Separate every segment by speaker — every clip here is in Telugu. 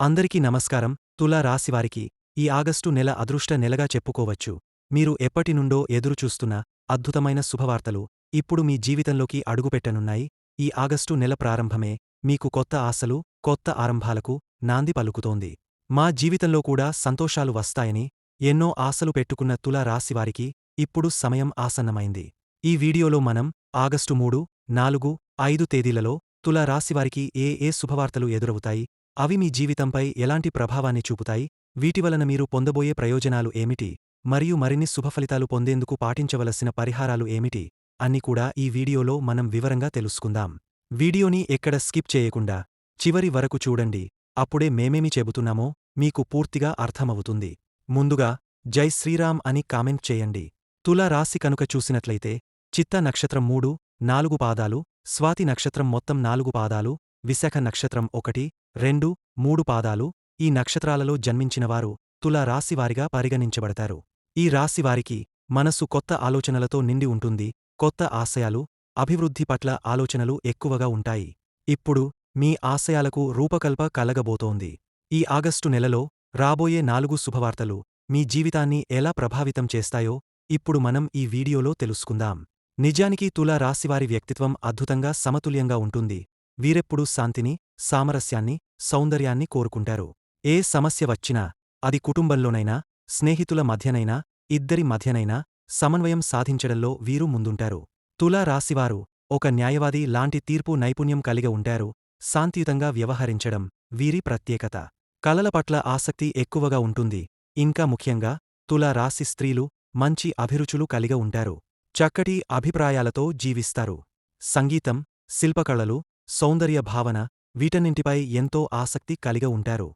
Speaker 1: అందరికీ నమస్కారం. తులా రాశివారికి ఈ ఆగస్టు నెల అదృష్ట నెలగా చెప్పుకోవచ్చు. మీరు ఎప్పటినుండో ఎదురుచూస్తున్న అద్భుతమైన శుభవార్తలు ఇప్పుడు మీ జీవితంలోకి అడుగుపెట్టనున్నాయి. ఈ ఆగస్టు నెల ప్రారంభమే మీకు కొత్త ఆశలు, కొత్త ఆరంభాలకు నాంది పలుకుతోంది. మా జీవితంలో కూడా సంతోషాలు వస్తాయని ఎన్నో ఆశలు పెట్టుకున్న తులా రాశివారికి ఇప్పుడు సమయం ఆసన్నమైంది. ఈ వీడియోలో మనం ఆగస్టు 3, 4, 5 తేదీలలో తులా రాశివారికి ఏ శుభవార్తలు ఎదురవుతాయి, అవి మీ జీవితంపై ఎలాంటి ప్రభావాన్ని చూపుతాయి, వీటివలన మీరు పొందబోయే ప్రయోజనాలు ఏమిటి, మరియు మరిన్ని శుభఫలితాలు పొందేందుకు పాటించవలసిన పరిహారాలు ఏమిటి అన్ని కూడా ఈ వీడియోలో మనం వివరంగా తెలుసుకుందాం. వీడియోని ఎక్కడ స్కిప్ చేయకుండా చివరి వరకు చూడండి. అప్పుడే మేమేమి చెబుతున్నామో మీకు పూర్తిగా అర్థమవుతుంది. ముందుగా జై శ్రీరామ్ అని కామెంట్ చేయండి. తులా రాశి కనుక చూసినట్లయితే చిత్తా నక్షత్రం 3, 4 పాదాలు, స్వాతి నక్షత్రం మొత్తం 4 పాదాలు, విశాఖ నక్షత్రం 1, 2, 3 పాదాలు, ఈ నక్షత్రాలలో జన్మించినవారు తులా రాశివారిగా పరిగణించబడతారు. ఈ రాశివారికి మనసు కొత్త ఆలోచనలతో నిండి ఉంటుంది. కొత్త ఆశయాలు, అభివృద్ధి పట్ల ఆలోచనలు ఎక్కువగా ఉంటాయి. ఇప్పుడు మీ ఆశయాలకు రూపకల్ప కలగబోతోంది. ఈ ఆగస్టు నెలలో రాబోయే 4 శుభవార్తలు మీ జీవితాన్ని ఎలా ప్రభావితం చేస్తాయో ఇప్పుడు మనం ఈ వీడియోలో తెలుసుకుందాం. నిజానికి తులా రాశివారి వ్యక్తిత్వం అద్భుతంగా సమతుల్యంగా ఉంటుంది. వీరెప్పుడూ శాంతిని, సామరస్యాన్ని, సౌందర్యాన్ని కోరుకుంటారు. ఏ సమస్య వచ్చినా అది కుటుంబంలోనైనా, స్నేహితుల మధ్యనైనా, ఇద్దరి మధ్యనైనా సమన్వయం సాధించడంలో వీరు ముందుంటారు. తులా రాశివారు ఒక న్యాయవాది లాంటి తీర్పు నైపుణ్యం కలిగి ఉంటారు. శాంతియుతంగా వ్యవహరించడం వీరి ప్రత్యేకత. కళల పట్ల ఆసక్తి ఎక్కువగా ఉంటుంది. ఇంకా ముఖ్యంగా తులా రాశి స్త్రీలు మంచి అభిరుచులు కలిగి ఉంటారు. చక్కటి అభిప్రాయాలతో జీవిస్తారు. సంగీతం, శిల్పకళలు, సౌందర్య భావన వీటన్నింటిపై ఎంతో ఆసక్తి కలిగి ఉంటారు.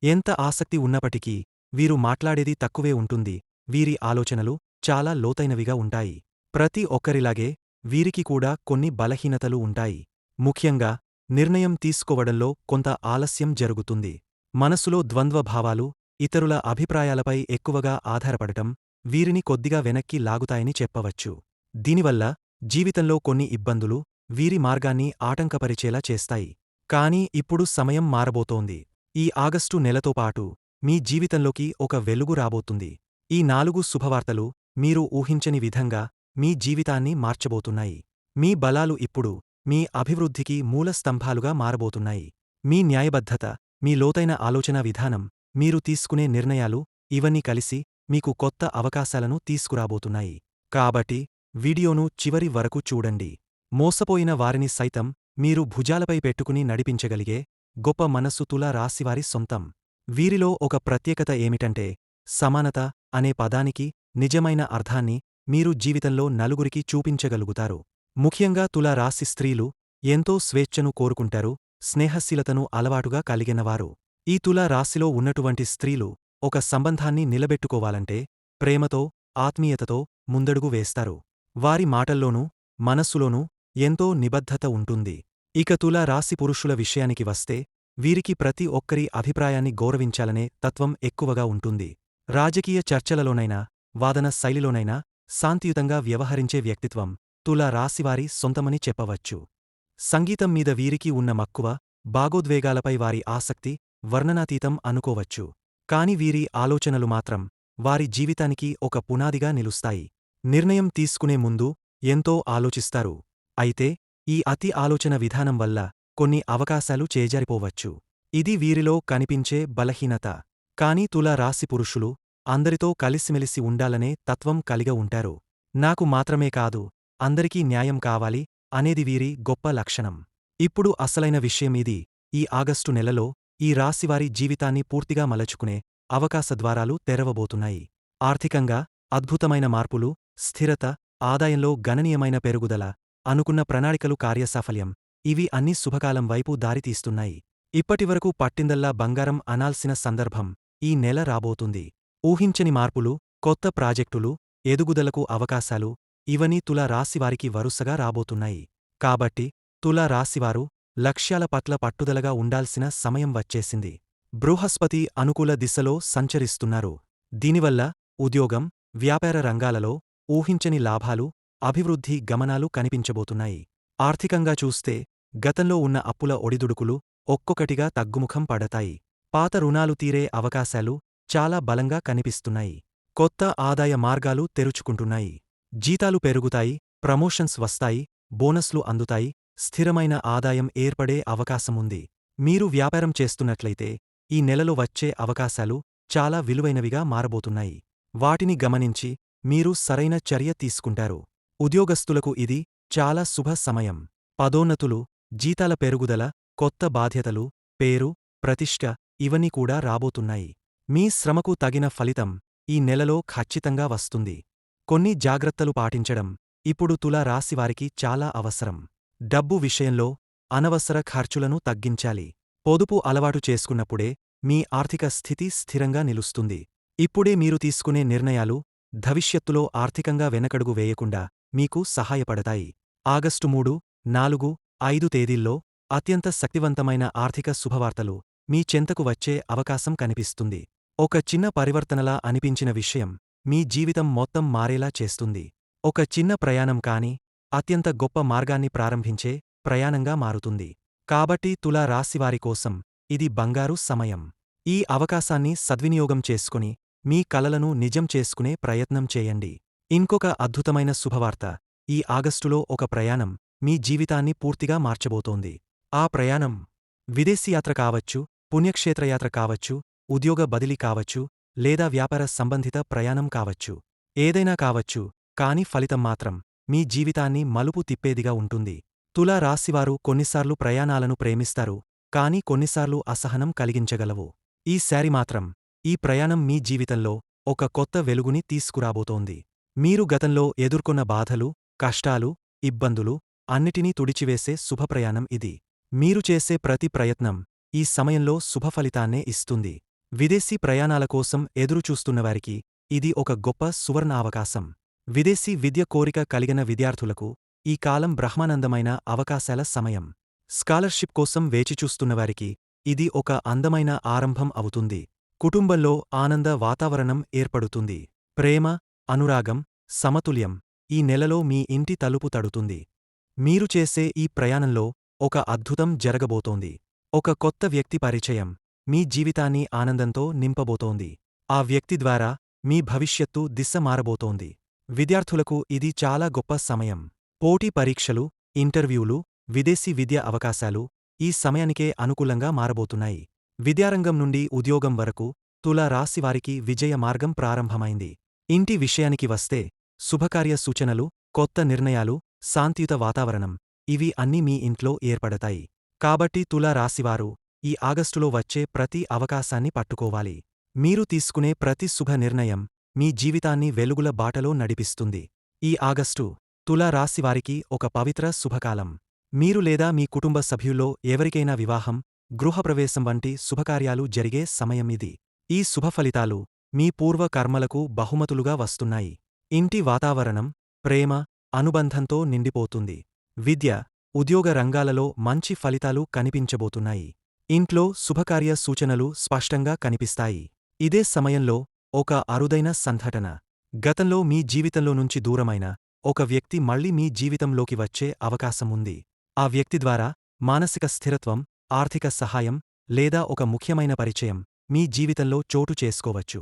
Speaker 1: ఎంత ఆసక్తి ఉన్నప్పటికీ వీరు మాట్లాడేది తక్కువే ఉంటుంది. వీరి ఆలోచనలు చాలా లోతైనవిగా ఉంటాయి. ప్రతి ఒక్కరిలాగే వీరికి కూడా కొన్ని బలహీనతలు ఉంటాయి. ముఖ్యంగా నిర్ణయం తీసుకోవడంలో కొంత ఆలస్యం జరుగుతుంది. మనసులో ద్వంద్వ భావాలు, ఇతరుల అభిప్రాయాలపై ఎక్కువగా ఆధారపడటం వీరిని కొద్దిగా వెనక్కి లాగుతాయని చెప్పవచ్చు. దీనివల్ల జీవితంలో కొన్ని ఇబ్బందులు వీరి మార్గాన్ని ఆటంకపరిచేలా చేస్తాయి. కానీ ఇప్పుడు సమయం మారబోతోంది. ఈ ఆగస్టు నెలతో పాటు మీ జీవితంలోకి ఒక వెలుగు రాబోతుంది. ఈ 4 శుభవార్తలు మీరు ఊహించని విధంగా మీ జీవితాన్ని మార్చబోతున్నాయి. మీ బలాలు ఇప్పుడు మీ అభివృద్ధికి మూల స్తంభాలుగా మారబోతున్నాయి. మీ న్యాయబద్ధత, మీ లోతైన ఆలోచనా విధానం, మీరు తీసుకునే నిర్ణయాలు ఇవన్నీ కలిసి మీకు కొత్త అవకాశాలను తీసుకురాబోతున్నాయి. కాబట్టి వీడియోను చివరి వరకు చూడండి. మోసపోయిన వారిని సైతం మీరు భుజాలపై పెట్టుకుని నడిపించగలిగే గొప్ప మనస్సు తులా రాశివారి సొంతం. వీరిలో ఒక ప్రత్యేకత ఏమిటంటే సమానత అనే పదానికి నిజమైన అర్థాన్ని మీరు జీవితంలో నలుగురికి చూపించగలుగుతారు. ముఖ్యంగా తులా రాశి స్త్రీలు ఎంతో స్వేచ్ఛను కోరుకుంటారు, స్నేహశీలతను అలవాటుగా కలిగినవారు. ఈ తులా రాశిలో ఉన్నటువంటి స్త్రీలు ఒక సంబంధాన్ని నిలబెట్టుకోవాలంటే ప్రేమతో, ఆత్మీయతతో ముందడుగు వేస్తారు. వారి మాటల్లోనూ, మనస్సులోనూ ఎంతో నిబద్ధత ఉంటుంది. ఇక తులా రాశి పురుషుల విషయానికి వస్తే వీరికి ప్రతి ఒక్కరి అభిప్రాయాన్ని గౌరవించాలనే తత్వం ఎక్కువగా ఉంటుంది. రాజకీయ చర్చలలోనైనా, వాదన శైలిలోనైనా శాంతియుతంగా వ్యవహరించే వ్యక్తిత్వం తులా రాశివారి సొంతమని చెప్పవచ్చు. సంగీతం మీద వీరికి ఉన్న మక్కువ, భావోద్వేగాలపై వారి ఆసక్తి వర్ణనాతీతం అనుకోవచ్చు. కాని వీరి ఆలోచనలు మాత్రం వారి జీవితానికి ఒక పునాదిగా నిలుస్తాయి. నిర్ణయం తీసుకునే ముందు ఎంతో ఆలోచిస్తారు. అయితే ఈ అతి ఆలోచన విధానం వల్ల కొన్ని అవకాశాలు చేజారిపోవచ్చు. ఇది వీరిలో కనిపించే బలహీనత. కానీ తులా రాశి పురుషులు అందరితో కలిసిమెలిసి ఉండాలనే తత్వం కలిగి ఉంటారు. నాకు మాత్రమే కాదు, అందరికీ న్యాయం కావాలి అనేది వీరి గొప్ప లక్షణం. ఇప్పుడు అసలైన విషయం ఇది. ఈ ఆగస్టు నెలలో ఈ రాశివారి జీవితాన్ని పూర్తిగా మలచుకునే అవకాశద్వారాలు తెరవబోతున్నాయి. ఆర్థికంగా అద్భుతమైన మార్పులు, స్థిరత, ఆదాయంలో గణనీయమైన పెరుగుదల, అనుకున్న ప్రణాళికలు కార్యసాఫల్యం ఇవి అన్నీ శుభకాలం వైపు దారితీస్తున్నాయి. ఇప్పటివరకు పట్టిందల్లా బంగారం అనాల్సిన సందర్భం ఈ నెల రాబోతుంది. ఊహించని మార్పులు, కొత్త ప్రాజెక్టులు, ఎదుగుదలకు అవకాశాలు ఇవన్నీ తులా రాశివారికి వరుసగా రాబోతున్నాయి. కాబట్టి తులా రాశివారు లక్ష్యాల పట్ల పట్టుదలగా ఉండాల్సిన సమయం వచ్చేసింది. బృహస్పతి అనుకూల దిశలో సంచరిస్తున్నారు. దీనివల్ల ఉద్యోగం, వ్యాపార రంగాలలో ఊహించని లాభాలు, అభివృద్ధి గమనాలు కనిపించబోతున్నాయి. ఆర్థికంగా చూస్తే గతంలో ఉన్న అప్పుల ఒడిదుడుకులు ఒక్కొక్కటిగా తగ్గుముఖం పడతాయి. పాత రుణాలు తీరే అవకాశాలు చాలా బలంగా కనిపిస్తున్నాయి. కొత్త ఆదాయ మార్గాలు తెరుచుకుంటున్నాయి. జీతాలు పెరుగుతాయి, ప్రమోషన్స్ వస్తాయి, బోనస్లు అందుతాయి, స్థిరమైన ఆదాయం ఏర్పడే అవకాశముంది. మీరు వ్యాపారం చేస్తున్నట్లయితే ఈ నెలలో వచ్చే అవకాశాలు చాలా విలువైనవిగా మారబోతున్నాయి. వాటిని గమనించి మీరు సరైన చర్య తీసుకుంటారు. ఉద్యోగస్తులకు ఇది చాలా శుభ సమయం. పదోన్నతులు, జీతాల పెరుగుదల, కొత్త బాధ్యతలు, పేరు, ప్రతిష్ఠ ఇవన్నీ కూడా రాబోతున్నాయి. మీ శ్రమకు తగిన ఫలితం ఈ నెలలో ఖచ్చితంగా వస్తుంది. కొన్ని జాగ్రత్తలు పాటించడం ఇప్పుడు తులా రాశివారికి చాలా అవసరం. డబ్బు విషయంలో అనవసర ఖర్చులను తగ్గించాలి. పొదుపు అలవాటు చేసుకున్నప్పుడే మీ ఆర్థిక స్థితి స్థిరంగా నిలుస్తుంది. ఇప్పుడే మీరు తీసుకునే నిర్ణయాలు భవిష్యత్తులో ఆర్థికంగా వెనకడుగు వేయకుండా మీకు సహాయపడతాయి. ఆగస్టు 3, 4, 5 తేదీల్లో అత్యంత శక్తివంతమైన ఆర్థిక శుభవార్తలు మీ చెంతకు వచ్చే అవకాశం కనిపిస్తుంది. ఒక చిన్న పరివర్తనలా అనిపించిన విషయం మీ జీవితం మొత్తం మారేలా చేస్తుంది. ఒక చిన్న ప్రయాణం కానీ అత్యంత గొప్ప మార్గాన్ని ప్రారంభించే ప్రయాణంగా మారుతుంది. కాబట్టి తులా రాశివారి కోసం ఇది బంగారు సమయం. ఈ అవకాశాన్ని సద్వినియోగం చేసుకుని మీ కలలను నిజం చేసుకునే ప్రయత్నం చేయండి. ఇంకొక అద్భుతమైన శుభవార్త, ఈ ఆగస్టులో ఒక ప్రయాణం మీ జీవితాన్ని పూర్తిగా మార్చబోతోంది. ఆ ప్రయాణం విదేశీయాత్ర కావచ్చు, పుణ్యక్షేత్రయాత్ర కావచ్చు, ఉద్యోగ బదిలీ కావచ్చు, లేదా వ్యాపార సంబంధిత ప్రయాణం కావచ్చు. ఏదైనా కావచ్చు, కాని ఫలితం మాత్రం మీ జీవితాన్ని మలుపు తిప్పేదిగా ఉంటుంది. తులా రాశివారు కొన్నిసార్లు ప్రయాణాలను ప్రేమిస్తారు, కాని కొన్నిసార్లు అసహనం కలిగించగలవు. ఈసారి మాత్రం ఈ ప్రయాణం మీ జీవితంలో ఒక కొత్త వెలుగుని తీసుకురాబోతోంది. మీరు గతంలో ఎదుర్కొన్న బాధలు, కష్టాలు, ఇబ్బందులు అన్నిటినీ తుడిచివేసే శుభప్రయాణం ఇది. మీరు చేసే ప్రతి ప్రయత్నం ఈ సమయంలో శుభఫలితాన్నే ఇస్తుంది. విదేశీ ప్రయాణాల కోసం ఎదురుచూస్తున్నవారికి ఇది ఒక గొప్ప సువర్ణావకాశం. విదేశీ విద్య కోరిక కలిగిన విద్యార్థులకు ఈ కాలం బ్రహ్మానందమైన అవకాశాల సమయం. స్కాలర్షిప్ కోసం వేచిచూస్తున్నవారికి ఇది ఒక అందమైన ఆరంభం అవుతుంది. కుటుంబంలో ఆనంద వాతావరణం ఏర్పడుతుంది. ప్రేమ, అనురాగం, సమతుల్యం ఈ నెలలో మీ ఇంటి తలుపు తడుతుంది. మీరు చేసే ఈ ప్రయాణంలో ఒక అద్భుతం జరగబోతోంది. ఒక కొత్త వ్యక్తి పరిచయం మీ జీవితాన్ని ఆనందంతో నింపబోతోంది. ఆ వ్యక్తి ద్వారా మీ భవిష్యత్తు దిశ మారబోతోంది. విద్యార్థులకు ఇది చాలా గొప్ప సమయం. పోటీ పరీక్షలు, ఇంటర్వ్యూలు, విదేశీ విద్య అవకాశాలు ఈ సమయానికే అనుకూలంగా మారబోతున్నాయి. విద్యారంగం నుండి ఉద్యోగం వరకు తులా రాశివారికి విజయ మార్గం ప్రారంభమైంది. ఇంటి విషయానికి వస్తే శుభకార్య సూచనలు, కొత్త నిర్ణయాలు, శాంతియుత వాతావరణం ఇవి అన్నీ మీ ఇంట్లో ఏర్పడతాయి. కాబట్టి తులా రాశివారు ఈ ఆగస్టులో వచ్చే ప్రతి అవకాశాన్ని పట్టుకోవాలి. మీరు తీసుకునే ప్రతి శుభ నిర్ణయం మీ జీవితాన్ని వెలుగుల బాటలో నడిపిస్తుంది. ఈ ఆగస్టు తులా రాశివారికి ఒక పవిత్ర శుభకాలం. మీరు లేదా మీ కుటుంబ సభ్యుల్లో ఎవరికైనా వివాహం, గృహప్రవేశం వంటి శుభకార్యాలు జరిగే సమయం ఇది. ఈ శుభఫలితాలు మీ పూర్వ కర్మలకు బహుమతులుగా వస్తున్నాయి. ఇంటి వాతావరణం ప్రేమ, అనుబంధంతో నిండిపోతుంది. విద్య, ఉద్యోగ రంగాలలో మంచి ఫలితాలు కనిపించబోతున్నాయి. ఇంట్లో శుభకార్య సూచనలు స్పష్టంగా కనిపిస్తాయి. ఇదే సమయంలో ఒక అరుదైన సంఘటన, గతంలో మీ జీవితంలో నుంచి దూరమైన ఒక వ్యక్తి మళ్లీ మీ జీవితంలోకి వచ్చే అవకాశముంది. ఆ వ్యక్తి ద్వారా మానసిక స్థిరత్వం, ఆర్థిక సహాయం లేదా ఒక ముఖ్యమైన పరిచయం మీ జీవితంలో చోటు చేసుకోవచ్చు.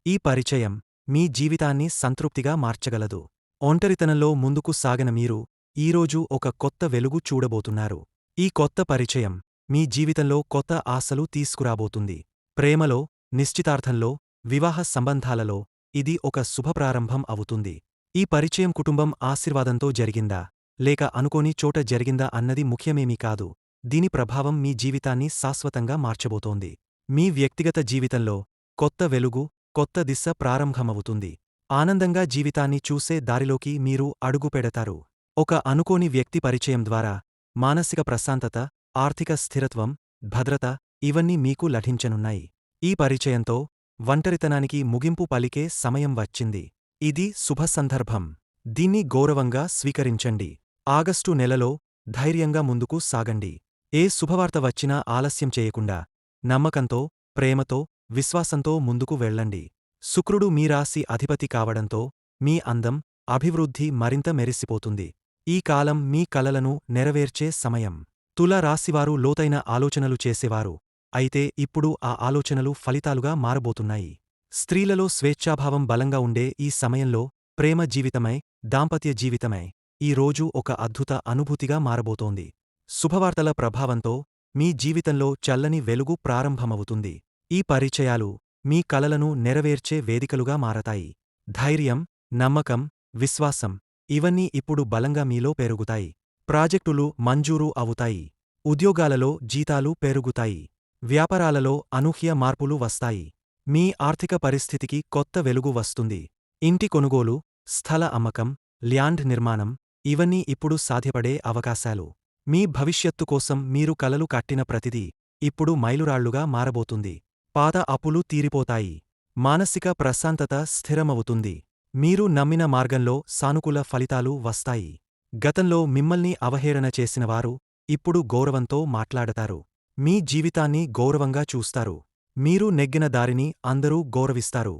Speaker 1: ఈ పరిచయం మీ జీవితాన్ని సంతృప్తిగా మార్చగలదు. ఒంటరితనంలో ముందుకు సాగన మీరు ఈరోజు ఒక కొత్త వెలుగు చూడబోతున్నారు. ఈ కొత్త పరిచయం మీ జీవితంలో కొత్త ఆశలు తీసుకురాబోతుంది. ప్రేమలో, నిశ్చితార్థంలో, వివాహ సంబంధాలలో ఇది ఒక శుభప్రారంభం అవుతుంది. ఈ పరిచయం కుటుంబం ఆశీర్వాదంతో జరిగిందా, లేక అనుకోని చోట జరిగిందా అన్నది ముఖ్యమేమీ కాదు. దీని ప్రభావం మీ జీవితాన్ని శాశ్వతంగా మార్చబోతోంది. మీ వ్యక్తిగత జీవితంలో కొత్త వెలుగు, కొత్త దిశ ప్రారంభమవుతుంది. ఆనందంగా జీవితాన్ని చూసే దారిలోకి మీరు అడుగుపెడతారు. ఒక అనుకోని వ్యక్తి పరిచయం ద్వారా మానసిక ప్రశాంతత, ఆర్థిక స్థిరత్వం, భద్రత ఇవన్నీ మీకు లభించనున్నాయి. ఈ పరిచయంతో ఒంటరితనానికి ముగింపు పలికే సమయం వచ్చింది. ఇది శుభసందర్భం. దీన్ని గౌరవంగా స్వీకరించండి. ఆగస్టు నెలలో ధైర్యంగా ముందుకు సాగండి. ఏ శుభవార్త వచ్చినా ఆలస్యం చేయకుండా నమ్మకంతో, ప్రేమతో, విశ్వాసంతో ముందుకు వెళ్ళండి. శుక్రుడు మీ రాశి అధిపతి కావడంతో మీ అందం, అభివృద్ధి మరింత మెరిసిపోతుంది. ఈ కాలం మీ కలలను నెరవేర్చే సమయం. తులా రాశివారు లోతైన ఆలోచనలు చేసేవారు, అయితే ఇప్పుడు ఆ ఆలోచనలు ఫలితాలుగా మారబోతున్నాయి. స్త్రీలలో స్వేచ్ఛాభావం బలంగా ఉండే ఈ సమయంలో ప్రేమ జీవితమై, దాంపత్య జీవితమై ఈ రోజు ఒక అద్భుత అనుభూతిగా మారబోతోంది. శుభవార్తల ప్రభావంతో మీ జీవితంలో చల్లని వెలుగు ప్రారంభమవుతుంది. ఈ పరిచయాలు మీ కలలను నెరవేర్చే వేదికలుగా మారతాయి. ధైర్యం, నమ్మకం, విశ్వాసం ఇవన్నీ ఇప్పుడు బలంగా మీలో పెరుగుతాయి. ప్రాజెక్టులు మంజూరు అవుతాయి. ఉద్యోగాలలో జీతాలు పెరుగుతాయి. వ్యాపారాలలో అనూహ్య మార్పులు వస్తాయి. మీ ఆర్థిక పరిస్థితికి కొత్త వెలుగు వస్తుంది. ఇంటి కొనుగోలు, స్థల అమ్మకం, ల్యాండ్ నిర్మాణం ఇవన్నీ ఇప్పుడు సాధ్యపడే అవకాశాలు. మీ భవిష్యత్తు కోసం మీరు కలలు కట్టిన ప్రతిదీ ఇప్పుడు మైలురాళ్లుగా మారబోతుంది. పాత అప్పులు తీరిపోతాయి. మానసిక ప్రశాంతత స్థిరమవుతుంది. మీరు నమ్మిన మార్గంలో సానుకూల ఫలితాలు వస్తాయి. గతంలో మిమ్మల్ని అవహేళన చేసినవారు ఇప్పుడు గౌరవంతో మాట్లాడతారు. మీ జీవితాన్ని గౌరవంగా చూస్తారు. మీరు నెగ్గిన దారిని అందరూ గౌరవిస్తారు.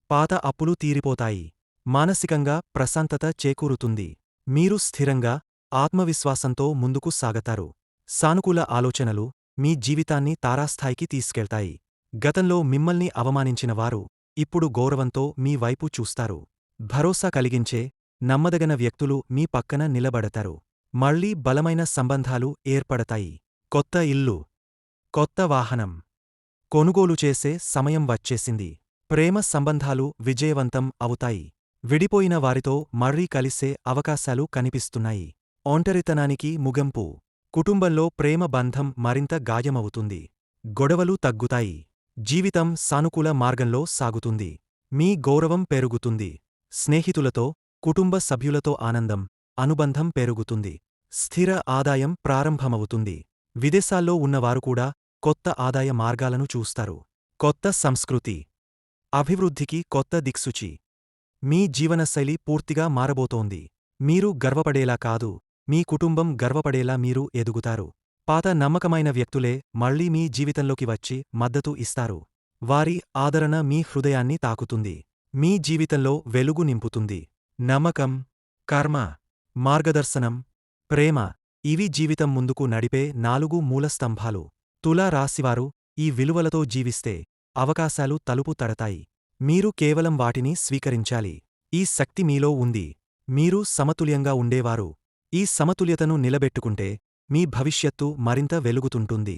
Speaker 1: పాత అప్పులు తీరిపోతాయి. మానసికంగా ప్రశాంతత చేకూరుతుంది. మీరు స్థిరంగా, ఆత్మవిశ్వాసంతో ముందుకు సాగతారు. సానుకూల ఆలోచనలు మీ జీవితాన్ని తారాస్థాయికి తీసుకెళ్తాయి. గతంలో మిమ్మల్ని అవమానించిన వారు ఇప్పుడు గౌరవంతో మీ వైపు చూస్తారు. భరోసా కలిగించే, నమ్మదగన వ్యక్తులు మీ పక్కన నిలబడతారు. మళ్లీ బలమైన సంబంధాలు ఏర్పడతాయి. కొత్త ఇల్లు, కొత్త వాహనం కొనుగోలు చేసే సమయం వచ్చేసింది. ప్రేమ సంబంధాలు విజయవంతం అవుతాయి. విడిపోయిన వారితో మళ్లీ కలిసే అవకాశాలు కనిపిస్తున్నాయి. ఒంటరితనానికి ముగింపు. కుటుంబంలో ప్రేమ బంధం మరింత గాయమవుతుంది. గొడవలు తగ్గుతాయి. జీవితం సానుకూల మార్గంలో సాగుతుంది. మీ గౌరవం పెరుగుతుంది. స్నేహితులతో, కుటుంబ సభ్యులతో ఆనందం, అనుబంధం పెరుగుతుంది. స్థిర ఆదాయం ప్రారంభమవుతుంది. విదేశాల్లో ఉన్నవారు కూడా కొత్త ఆదాయ మార్గాలను చూస్తారు. కొత్త సంస్కృతి, అభివృద్ధికి కొత్త దిక్సూచి. మీ జీవనశైలి పూర్తిగా మారబోతోంది. మీరు గర్వపడేలా కాదు, మీ కుటుంబం గర్వపడేలా మీరు ఎదుగుతారు. పాత నమ్మకమైన వ్యక్తులే మళ్లీ మీ జీవితంలోకి వచ్చి మద్దతు ఇస్తారు. వారి ఆదరణ మీ హృదయాన్ని తాకుతుంది. మీ జీవితంలో వెలుగు నింపుతుంది. నమ్మకం, కర్మ, మార్గదర్శనం, ప్రేమ ఇవి జీవితం ముందుకు నడిపే 4 మూలస్తంభాలు. తులా రాశివారు ఈ విలువలతో జీవిస్తే అవకాశాలు తలుపు తడతాయి. మీరు కేవలం వాటిని స్వీకరించాలి. ఈ శక్తి మీలో ఉంది. మీరు సమతుల్యంగా ఉండేవారు. ఈ సమతుల్యతను నిలబెట్టుకుంటే మీ భవిష్యత్తు మరింత వెలుగుతుంటుంది.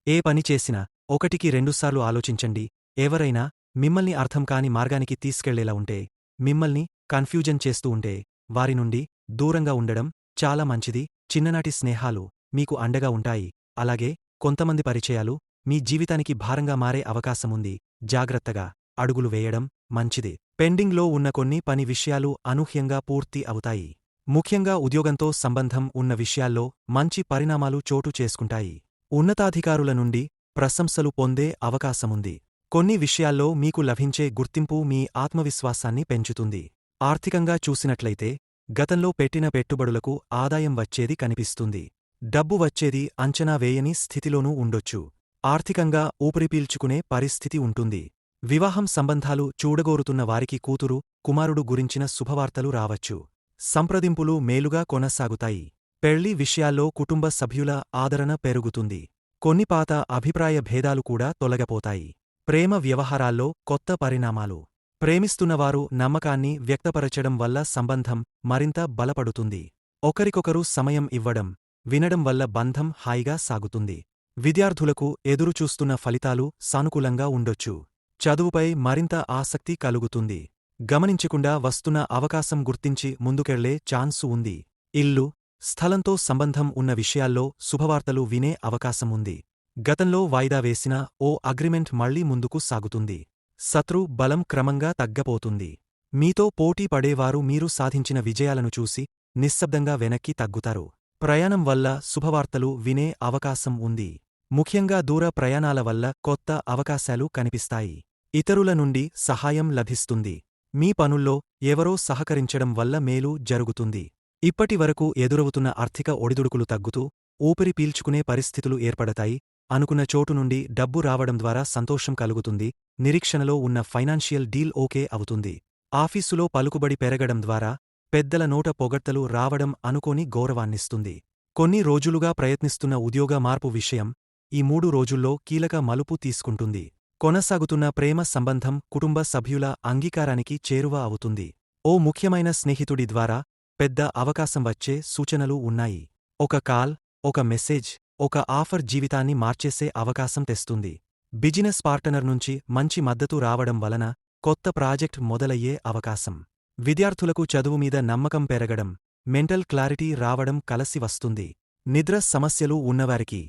Speaker 1: ఏ పని చేసినా 1కి 2 సార్లు ఆలోచించండి. ఎవరైనా మిమ్మల్ని అర్థం కాని మార్గానికి తీసుకెళ్లేలా ఉంటే, మిమ్మల్ని కన్ఫ్యూజన్ చేస్తూ ఉంటే వారి నుండి దూరంగా ఉండడం చాలా మంచిది. చిన్ననాటి స్నేహాలు మీకు అండగా ఉంటాయి. అలాగే కొంతమంది పరిచయాలు మీ జీవితానికి భారంగా మారే అవకాశముంది. జాగ్రత్తగా అడుగులు వేయడం మంచిది. పెండింగ్లో ఉన్న కొన్ని పని విషయాలు అనూహ్యంగా పూర్తి అవుతాయి. ముఖ్యంగా ఉద్యోగంతో సంబంధం ఉన్న విషయాల్లో మంచి పరిణామాలు చోటు చేసుకుంటాయి. ఉన్నతాధికారుల నుండి ప్రశంసలు పొందే అవకాశముంది. కొన్ని విషయాల్లో మీకు లభించే గుర్తింపు మీ ఆత్మవిశ్వాసాన్ని పెంచుతుంది. ఆర్థికంగా చూసినట్లయితే గతంలో పెట్టిన పెట్టుబడులకు ఆదాయం వచ్చేది కనిపిస్తుంది. డబ్బు వచ్చేది అంచనా వేయని స్థితిలోనూ ఉండొచ్చు. ఆర్థికంగా ఊపిరిపీల్చుకునే పరిస్థితి ఉంటుంది. వివాహం సంబంధాలు చూడగోరుతున్న వారికి కూతురు, కుమారుడు గురించిన శుభవార్తలు రావచ్చు. సంప్రదింపులు మేలుగా కొనసాగుతాయి. పెళ్లి విషయాల్లో కుటుంబ సభ్యుల ఆదరణ పెరుగుతుంది. కొన్ని పాత అభిప్రాయ భేదాలు కూడా తొలగపోతాయి. ప్రేమ వ్యవహారాల్లో కొత్త పరిణామాలు. ప్రేమిస్తున్నవారు నమ్మకాన్ని వ్యక్తపరచడం వల్ల సంబంధం మరింత బలపడుతుంది. ఒకరికొకరు సమయం ఇవ్వడం, వినడం వల్ల బంధం హాయిగా సాగుతుంది. విద్యార్థులకు ఎదురుచూస్తున్న ఫలితాలు సానుకూలంగా ఉండొచ్చు. చదువుపై మరింత ఆసక్తి కలుగుతుంది. గమనించకుండా వస్తున్న అవకాశం గుర్తించి ముందుకెళ్లే ఛాన్సు ఉంది. ఇల్లు, స్థలంతో సంబంధం ఉన్న విషయాల్లో శుభవార్తలు వినే అవకాశముంది. గతంలో వాయిదా వేసిన ఓ అగ్రిమెంట్ మళ్లీ ముందుకు సాగుతుంది. శత్రు బలం క్రమంగా తగ్గపోతుంది. మీతో పోటీ పడేవారు మీరు సాధించిన విజయాలను చూసి నిశ్శబ్దంగా వెనక్కి తగ్గుతారు. ప్రయాణం వల్ల శుభవార్తలు వినే అవకాశం ఉంది. ముఖ్యంగా దూర ప్రయాణాల వల్ల కొత్త అవకాశాలు కనిపిస్తాయి. ఇతరుల నుండి సహాయం లభిస్తుంది. మీ పనుల్లో ఎవరో సహకరించడం వల్ల మేలు జరుగుతుంది. ఇప్పటివరకు ఎదురవుతున్న ఆర్థిక ఒడిదుడుకులు తగ్గుతూ ఊపిరి పీల్చుకునే పరిస్థితులు ఏర్పడతాయి. అనుకున్న చోటు నుండి డబ్బు రావడం ద్వారా సంతోషం కలుగుతుంది. నిరీక్షణలో ఉన్న ఫైనాన్షియల్ డీల్ ఓకే అవుతుంది. ఆఫీసులో పలుకుబడి పెరగడం ద్వారా పెద్దల నోట పొగడ్తలు రావడం అనుకోని గౌరవాన్నిస్తుంది. కొన్ని రోజులుగా ప్రయత్నిస్తున్న ఉద్యోగ మార్పు విషయం ఈ 3 రోజుల్లో కీలక మలుపు తీసుకుంటుంది. కొనసాగుతున్న ప్రేమ సంబంధం కుటుంబ సభ్యుల అంగీకారానికి చేరువ అవుతుంది. ఓ ముఖ్యమైన స్నేహితుడి ద్వారా పెద్ద అవకాశం వచ్చే సూచనలు ఉన్నాయి. ఒక కాల్, ఒక మెసేజ్, ఒక ఆఫర్ జీవితాన్ని మార్చేసే అవకాశం తెస్తుంది. బిజినెస్ పార్టనర్ నుంచి మంచి మద్దతు రావడం వలన కొత్త ప్రాజెక్ట్ మొదలయ్యే అవకాశం. విద్యార్థులకు చదువు మీద నమ్మకం పెరగడం, మెంటల్ క్లారిటీ రావడం కలసి వస్తుంది. నిద్ర సమస్యలు ఉన్నవారికి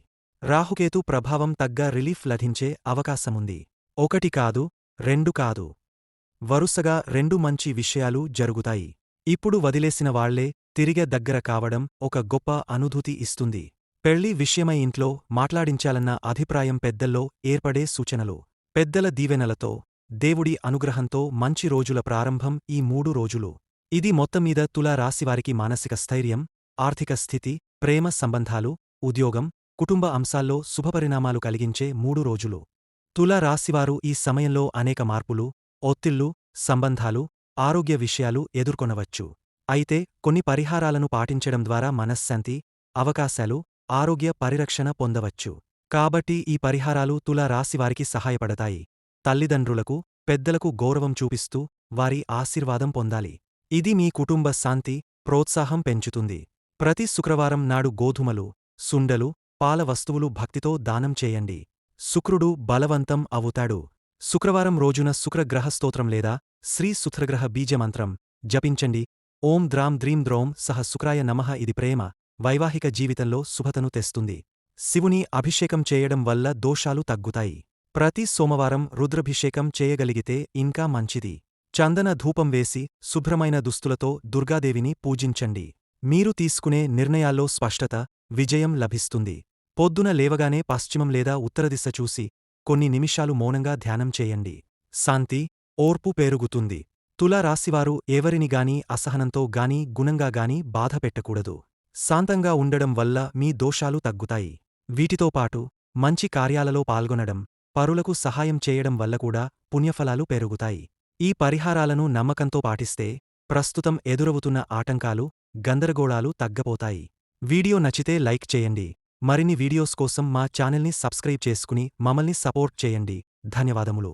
Speaker 1: రాహుకేతు ప్రభావం తగ్గ రిలీఫ్ లభించే అవకాశముంది. 1 కాదు, 2 కాదు, వరుసగా 2 మంచి విషయాలు జరుగుతాయి. ఇప్పుడు వదిలేసిన వాళ్లే తిరిగే దగ్గర కావడం ఒక గొప్ప అనుభూతి ఇస్తుంది. పెళ్లి విషయమై ఇంట్లో మాట్లాడించాలన్న అభిప్రాయం పెద్దల్లో ఏర్పడే సూచనలు. పెద్దల దీవెనలతో, దేవుడి అనుగ్రహంతో మంచి రోజుల ప్రారంభం ఈ 3 రోజులు. ఇది మొత్తమీద తులా రాశివారికి మానసిక స్థైర్యం, ఆర్థిక స్థితి, ప్రేమ సంబంధాలు, ఉద్యోగం, కుటుంబ అంశాల్లో శుభపరిణామాలు కలిగించే 3 రోజులు. తులా రాశివారు ఈ సమయంలో అనేక మార్పులు, ఒత్తిళ్లు, సంబంధాలు, ఆరోగ్య విషయాలు ఎదుర్కొనవచ్చు. అయితే కొన్ని పరిహారాలను పాటించడం ద్వారా మనశ్శాంతి, అవకాశాలు, ఆరోగ్య పరిరక్షణ పొందవచ్చు. కాబట్టి ఈ పరిహారాలు తులా రాశివారికి సహాయపడతాయి. తల్లిదండ్రులకు, పెద్దలకు గౌరవం చూపిస్తూ వారి ఆశీర్వాదం పొందాలి. ఇది మీ కుటుంబ శాంతి, ప్రోత్సాహం పెంచుతుంది. ప్రతి శుక్రవారం నాడు గోధుమలు, సుండలు, పాల వస్తువులు భక్తితో దానం చేయండి. శుక్రుడు బలవంతం అవుతాడు. శుక్రవారం రోజున శుక్రగ్రహ స్తోత్రం లేదా శ్రీ శుక్రగ్రహ బీజమంత్రం జపించండి. ఓం ద్రాం ద్రీం ద్రౌం సహ శుక్రాయ నమః. ఇది ప్రేమ, వైవాహిక జీవితంలో శుభతను తెస్తుంది. శివుని అభిషేకం చేయడం వల్ల దోషాలు తగ్గుతాయి. ప్రతి సోమవారం రుద్రాభిషేకం చేయగలిగితే ఇంకా మంచిది. చందన ధూపం వేసి శుభ్రమైన దుస్తులతో దుర్గాదేవిని పూజించండి. మీరు తీసుకునే నిర్ణయాల్లో స్పష్టత, విజయం లభిస్తుంది. పొద్దున లేవగానే పశ్చిమం లేదా ఉత్తరదిశ చూసి కొన్ని నిమిషాలు మౌనంగా ధ్యానం చేయండి. శాంతి, ఓర్పు పెరుగుతుంది. తులా రాశివారు ఎవరిని గానీ అసహనంతో గానీ గుణంగా గానీ బాధ పెట్టకూడదు. శాంతంగా ఉండడం వల్ల మీ దోషాలు తగ్గుతాయి. వీటితో పాటు మంచి కార్యాలలో పాల్గొనడం, పరులకు సహాయం చేయడం వల్ల కూడా పుణ్యఫలాలు పెరుగుతాయి. ఈ పరిహారాలను నమ్మకంతో పాటిస్తే ప్రస్తుతం ఎదురవుతున్న ఆటంకాలు, గందరగోళాలు తగ్గపోతాయి. వీడియో నచ్చితే లైక్ చేయండి. మరిన్ని వీడియోస్ కోసం మా ఛానల్ని సబ్స్క్రైబ్ చేసుకుని మమ్మల్ని సపోర్ట్ చేయండి. ధన్యవాదములు.